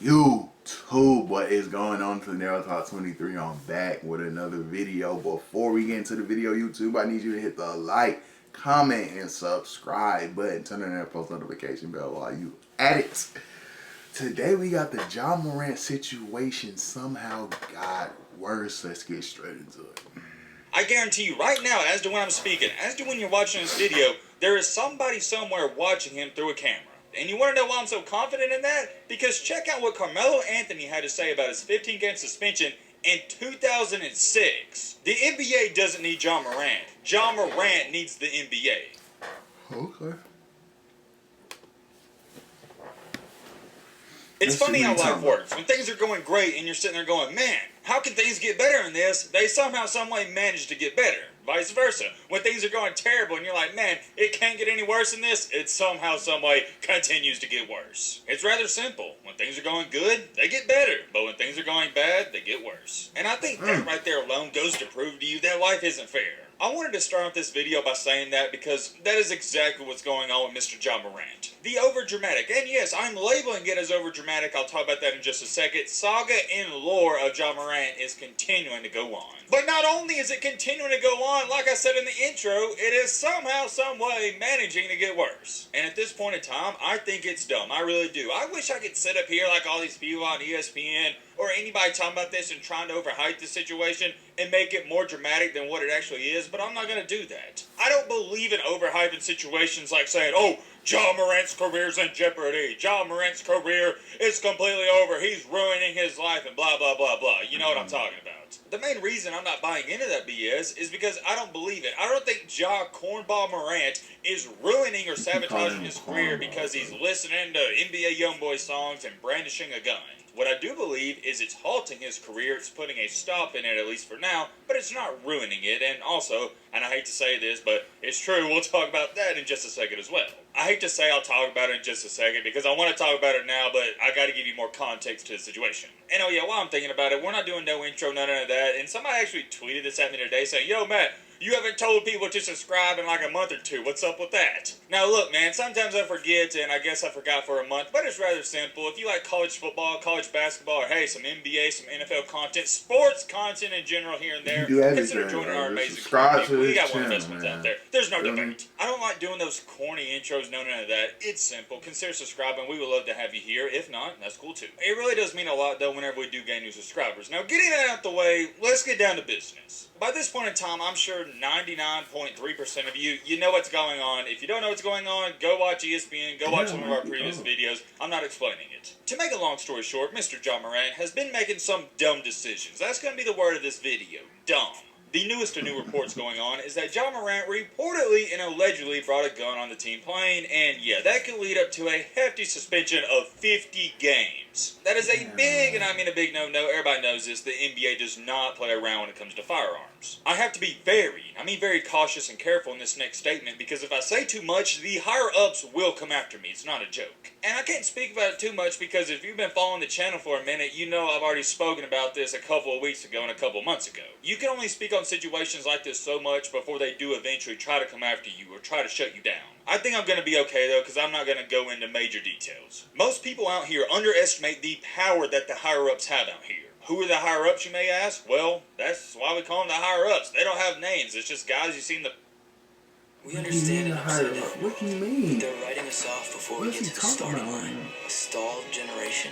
YouTube, what is going on? To Nail Talk 23. I'm back with another video. Before we get into the video, YouTube, I need you to hit the like, comment, and subscribe button. Turn on that post notification bell while you at it. Today we got the Ja Morant situation somehow got worse. Let's get straight into it. I guarantee you right now, as to when I'm speaking, as to when you're watching this video, there is somebody somewhere watching him through a camera. And you want to know why I'm so confident in that? Because check out what Carmelo Anthony had to say about his 15-game suspension in 2006. The NBA doesn't need Ja Morant. Ja Morant needs the NBA. Okay. It's funny how life works. When things are going great and you're sitting there going, man, how can things get better in this? They somehow, someway manage to get better. Vice versa. When things are going terrible and you're like, man, it can't get any worse than this, it somehow, someway continues to get worse. It's rather simple. When things are going good, they get better. But when things are going bad, they get worse. And I think that right there alone goes to prove to you that life isn't fair. I wanted to start off this video by saying that because that is exactly what's going on with Mr. Ja Morant. The overdramatic, and yes, I'm labeling it as overdramatic, I'll talk about that in just a second, saga and lore of Ja Morant is continuing to go on. But not only is it continuing to go on, like I said in the intro, it is somehow, someway managing to get worse. And at this point in time, I think it's dumb. I really do. I wish I could sit up here like all these people on ESPN or anybody talking about this and trying to overhype the situation and make it more dramatic than what it actually is, but I'm not going to do that. I don't believe in overhyping situations like saying, oh, Ja Morant's career's in jeopardy. Ja Morant's career is completely over. He's ruining his life and blah, blah, blah, blah. You know what I'm talking about. The main reason I'm not buying into that BS is because I don't believe it. I don't think Ja Cornball Morant is ruining or sabotaging his career because he's listening to NBA Youngboy songs and brandishing a gun. What I do believe is it's halting his career, it's putting a stop in it, at least for now, but it's not ruining it, and also, and I hate to say this, but it's true, we'll talk about that in just a second as well. I hate to say I'll talk about it in just a second, because I want to talk about it now, but I gotta give you more context to the situation. And oh yeah, while I'm thinking about it, we're not doing no intro, none of that, and somebody actually tweeted this at me today saying, yo Matt, you haven't told people to subscribe in like a month or two. What's up with that? Now look, man, sometimes I forget, and I guess I forgot for a month, but it's rather simple. If you like college football, college basketball, or hey, some NBA, some NFL content, sports content in general here and there, consider joining our amazing community. We got one of the best ones out there. There's no debate. I don't like doing those corny intros, none of that. It's simple. Consider subscribing. We would love to have you here. If not, that's cool too. It really does mean a lot, though, whenever we do gain new subscribers. Now, getting that out the way, let's get down to business. By this point in time, I'm sure 99.3% of you know what's going on. If you don't know what's going on, go watch ESPN, go watch some of our previous videos. I'm not explaining it. To make a long story short, Mr. Ja Morant has been making some dumb decisions. That's going to be the word of this video. Dumb. The newest of new reports going on is that Ja Morant reportedly and allegedly brought a gun on the team plane, and yeah, that could lead up to a hefty suspension of 50 games. That is a big, and I mean a big no-no, everybody knows this, the NBA does not play around when it comes to firearms. I have to be very cautious and careful in this next statement, because if I say too much, the higher-ups will come after me, it's not a joke. And I can't speak about it too much, because if you've been following the channel for a minute, you know I've already spoken about this a couple of weeks ago and a couple of months ago. You can only speak on situations like this so much before they do eventually try to come after you or try to shut you down. I think I'm going to be okay though, because I'm not going to go into major details. Most people out here underestimate the power that the higher-ups have out here. Who are the higher-ups, you may ask? Well, that's why we call them the higher-ups. They don't have names. It's just guys you see in the... We understand and upset them. What do you mean? They're writing us off before we get to the starting line. A stalled generation.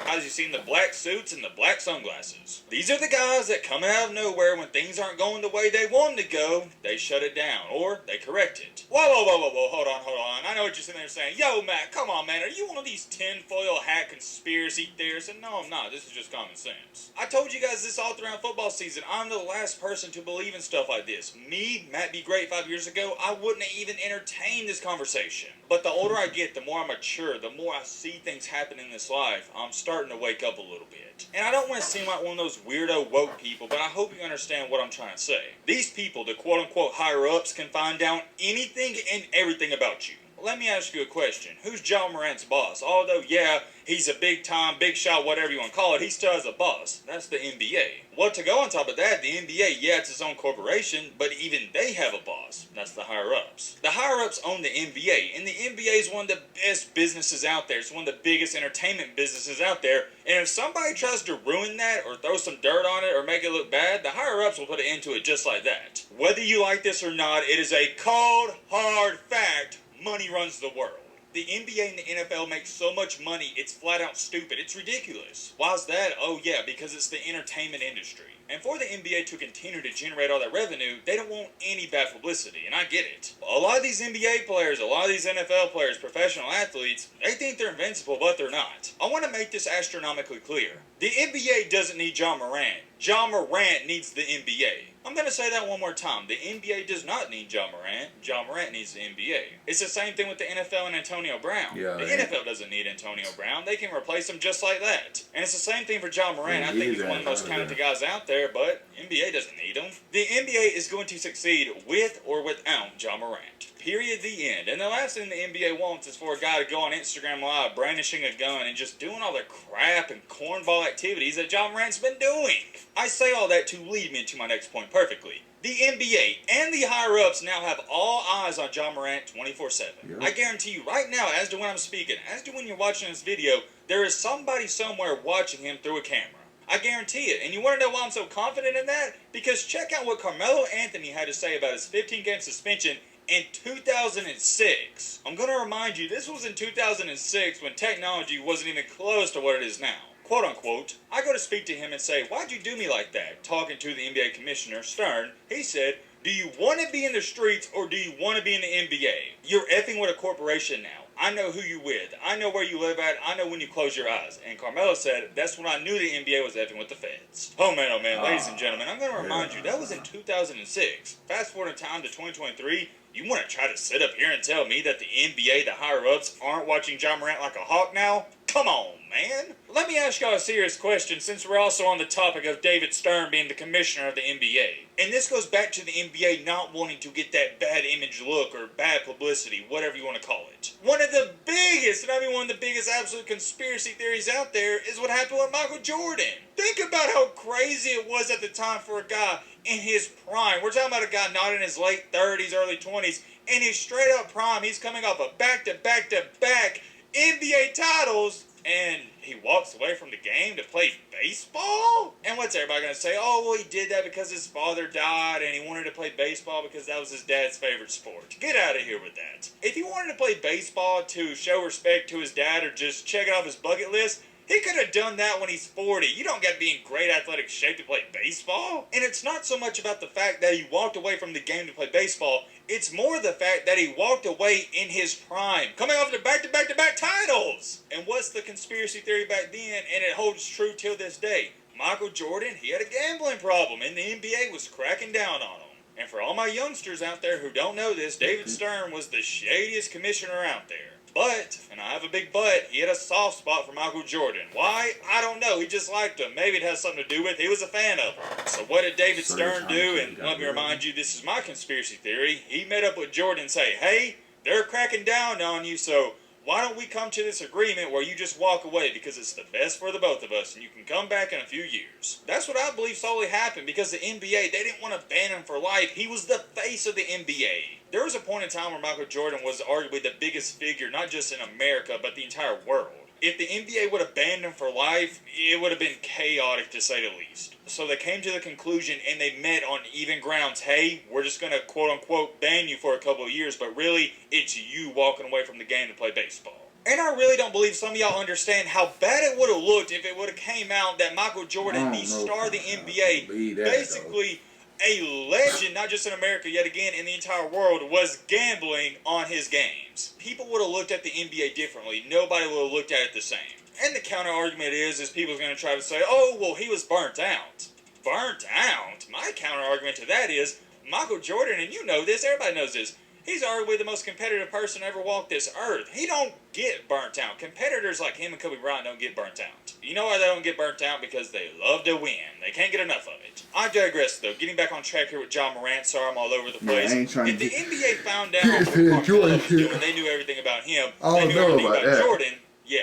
Guys you see in the black suits and the black sunglasses. These are the guys that come out of nowhere when things aren't going the way they want them to go, they shut it down, or they correct it. Whoa, hold on. I know what you're sitting there saying, yo Matt, come on man, are you one of these tinfoil hat conspiracy theorists? And no, I'm not, this is just common sense. I told you guys this all throughout football season, I'm the last person to believe in stuff like this. Me, Matt B. Great 5 years ago, I wouldn't even entertain this conversation. But the older I get, the more I mature, the more I see things happen in this life, I'm starting to wake up a little bit. And I don't want to seem like one of those weirdo woke people, but I hope you understand what I'm trying to say. These people, the quote-unquote higher-ups, can find out anything and everything about you. let me ask you a question. Who's John Morant's boss? Although, yeah, he's a big time, big shot, whatever you want to call it, he still has a boss. That's the NBA. Well, to go on top of that, the NBA, yeah, it's its own corporation, but even they have a boss. That's the higher-ups. The higher-ups own the NBA, and the NBA is one of the best businesses out there. It's one of the biggest entertainment businesses out there, and if somebody tries to ruin that or throw some dirt on it or make it look bad, the higher-ups will put an end to it just like that. Whether you like this or not, it is a cold, hard fact. Money runs the world. The NBA and the NFL make so much money, it's flat out stupid. It's ridiculous. Why's that? Oh yeah, because it's the entertainment industry. And for the NBA to continue to generate all that revenue, they don't want any bad publicity, and I get it. A lot of these NBA players, a lot of these NFL players, professional athletes, they think they're invincible, but they're not. I want to make this astronomically clear. The NBA doesn't need John Morant. John Morant needs the NBA. I'm going to say that one more time. The NBA does not need John Morant. John Morant needs the NBA. It's the same thing with the NFL and Antonio Brown. Yeah, the NFL doesn't need Antonio Brown. They can replace him just like that. And it's the same thing for John Morant. I think he's one of the most talented guys out there, but NBA doesn't need him. The NBA is going to succeed with or without John Morant. Period, the end. And the last thing the NBA wants is for a guy to go on Instagram Live brandishing a gun and just doing all the crap and cornball activities that John Morant's been doing. I say all that to lead me into my next point perfectly. The NBA and the higher-ups now have all eyes on John Morant 24/7. Yep. I guarantee you right now, as to when I'm speaking, as to when you're watching this video, there is somebody somewhere watching him through a camera. I guarantee it. And you want to know why I'm so confident in that? Because check out what Carmelo Anthony had to say about his 15-game suspension in 2006. I'm going to remind you, this was in 2006 when technology wasn't even close to what it is now. Quote unquote, I go to speak to him and say, why'd you do me like that? Talking to the NBA commissioner, Stern, he said, do you want to be in the streets or do you want to be in the NBA? You're effing with a corporation now. I know who you with. I know where you live at. I know when you close your eyes. And Carmelo said, that's when I knew the NBA was effing with the feds. Oh man, ladies and gentlemen, I'm going to remind you, that was in 2006. Fast forward in time to 2023, you want to try to sit up here and tell me that the NBA, the higher-ups, aren't watching John Morant like a hawk now? Come on, man. Let me ask y'all a serious question since we're also on the topic of David Stern being the commissioner of the NBA. And this goes back to the NBA not wanting to get that bad image look or bad publicity, whatever you want to call it. One of the biggest, and I mean one of the biggest absolute conspiracy theories out there is what happened with Michael Jordan. Think about how crazy it was at the time for a guy in his prime. We're talking about a guy not in his late 30s, early 20s. In his straight up prime, he's coming off a back-to-back-to-back NBA titles, and he walks away from the game to play baseball? And what's everybody going to say? Oh, well, he did that because his father died and he wanted to play baseball because that was his dad's favorite sport. Get out of here with that. If he wanted to play baseball to show respect to his dad or just check it off his bucket list, he could have done that when he's 40. You don't got to be in great athletic shape to play baseball. And it's not so much about the fact that he walked away from the game to play baseball. It's more the fact that he walked away in his prime, coming off the back-to-back-to-back titles. And what's the conspiracy theory back then, and it holds true till this day? Michael Jordan, he had a gambling problem, and the NBA was cracking down on him. And for all my youngsters out there who don't know this, David Stern was the shadiest commissioner out there. But, and I have a big but, he had a soft spot for Michael Jordan. Why? I don't know. He just liked him. Maybe it has something to do with he was a fan of him. So what did David Stern do? And let me remind you, this is my conspiracy theory. He met up with Jordan and say, hey, they're cracking down on you, so why don't we come to this agreement where you just walk away because it's the best for the both of us and you can come back in a few years. That's what I believe solely happened because the NBA, they didn't want to ban him for life. He was the face of the NBA. There was a point in time where Michael Jordan was arguably the biggest figure, not just in America, but the entire world. If the NBA would have banned him for life, it would have been chaotic to say the least. So they came to the conclusion and they met on even grounds. Hey, we're just going to quote-unquote ban you for a couple of years, but really, it's you walking away from the game to play baseball. And I really don't believe some of y'all understand how bad it would have looked if it would have came out that Michael Jordan, the star of the NBA, basically a legend, not just in America, yet again in the entire world, was gambling on his games. People would have looked at the NBA differently. Nobody would have looked at it the same. And the counter argument is people are going to try to say, oh, well, he was burnt out. Burnt out? My counter argument to that is, Michael Jordan, and you know this, everybody knows this, He's arguably the most competitive person to ever walk this earth. He don't get burnt out. Competitors like him and Kobe Bryant don't get burnt out. You know why they don't get burnt out? Because they love to win. They can't get enough of it. I digress, though. Getting back on track here with John Morant. Sorry, I'm all over the place. I ain't trying if to the get... NBA found out what Carmelo was doing, they knew everything about him. They knew everything about Jordan. Yeah.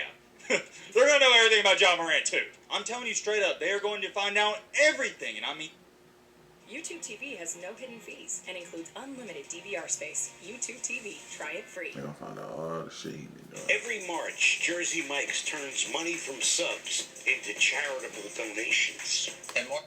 They're going to know everything about John Morant, too. I'm telling you straight up, they are going to find out everything. And I mean... YouTube TV has no hidden fees and includes unlimited DVR space. YouTube TV, try it free. They're gonna find out all the shit he been doing. Every March, Jersey Mike's turns money from subs into charitable donations. And more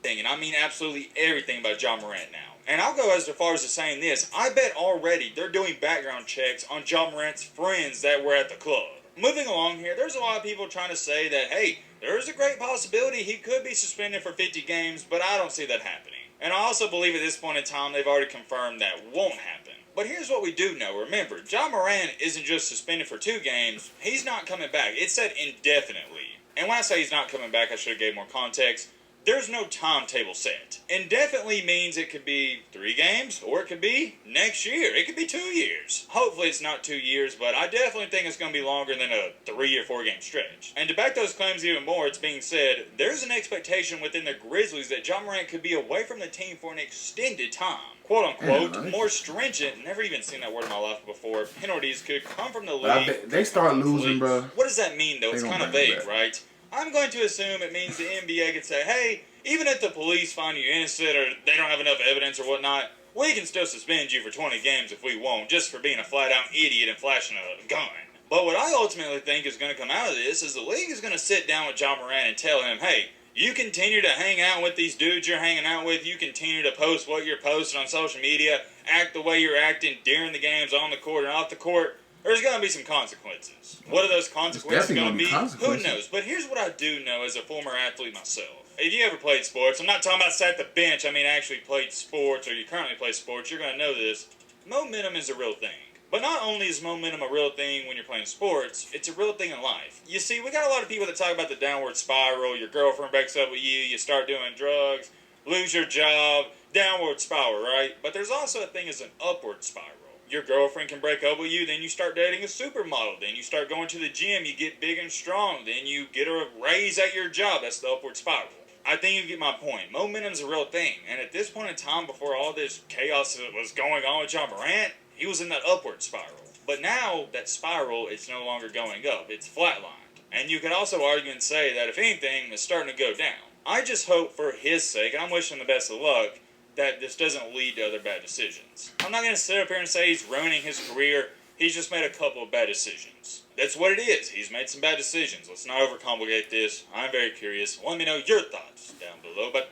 thing, and I mean absolutely everything about John Morant now. And I'll go as far as to saying this, I bet already they're doing background checks on John Morant's friends that were at the club. Moving along here, there's a lot of people trying to say that, hey, there's a great possibility he could be suspended for 50 games, but I don't see that happening. And I also believe at this point in time, they've already confirmed that won't happen. But here's what we do know. Remember, John Morant isn't just suspended for 2 games. He's not coming back. It said indefinitely. And when I say he's not coming back, I should have gave more context. There's no timetable set. Indefinitely means it could be 3 games, or it could be next year. It could be 2 years. Hopefully it's not 2 years, but I definitely think it's going to be longer than a 3 or 4 game stretch. And to back those claims even more, it's being said, there's an expectation within the Grizzlies that John Morant could be away from the team for an extended time. Quote unquote, more stringent, never even seen that word in my life before, penalties could come from the league. But I bet they start losing, bro. What does that mean, though? It's kind of vague, right? I'm going to assume it means the NBA could say, hey, even if the police find you innocent or they don't have enough evidence or whatnot, we can still suspend you for 20 games if we want, just for being a flat-out idiot and flashing a gun. But what I ultimately think is going to come out of this is the league is going to sit down with John Morant and tell him, hey, you continue to hang out with these dudes you're hanging out with, you continue to post what you're posting on social media, act the way you're acting during the games, on the court and off the court, there's going to be some consequences. What are those consequences going to be? Who knows? But here's what I do know as a former athlete myself. If you ever played sports, I'm not talking about sat at the bench, I mean actually played sports, or you currently play sports, you're going to know this. Momentum is a real thing. But not only is momentum a real thing when you're playing sports, it's a real thing in life. You see, we got a lot of people that talk about the downward spiral, your girlfriend breaks up with you, you start doing drugs, lose your job, downward spiral, right? But there's also a thing as an upward spiral. Your girlfriend can break up with you, then you start dating a supermodel, then you start going to the gym, you get big and strong, then you get a raise at your job. That's the upward spiral. I think you get my point. Momentum's a real thing, and at this point in time, before all this chaos that was going on with John Morant, he was in that upward spiral. But now, that spiral, it's no longer going up, it's flatlined. And you can also argue and say that if anything, it's starting to go down. I just hope for his sake, and I'm wishing him the best of luck, that this doesn't lead to other bad decisions. I'm not going to sit up here and say he's ruining his career. He's just made a couple of bad decisions. That's what it is. He's made some bad decisions. Let's not overcomplicate this. I'm very curious. Let me know your thoughts down below. But,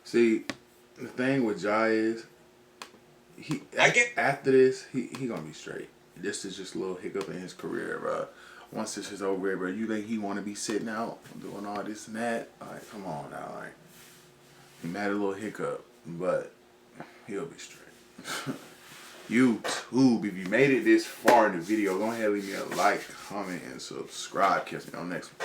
see, the thing with Jai is, after this, he gonna be straight. This is just a little hiccup in his career, bro. Once this is over, bro, you think he want to be sitting out doing all this and that? Like, come on now, like. He made a little hiccup, but he'll be straight. YouTube, if you made it this far in the video, go ahead and leave me a like, comment, and subscribe. Catch me on the next one.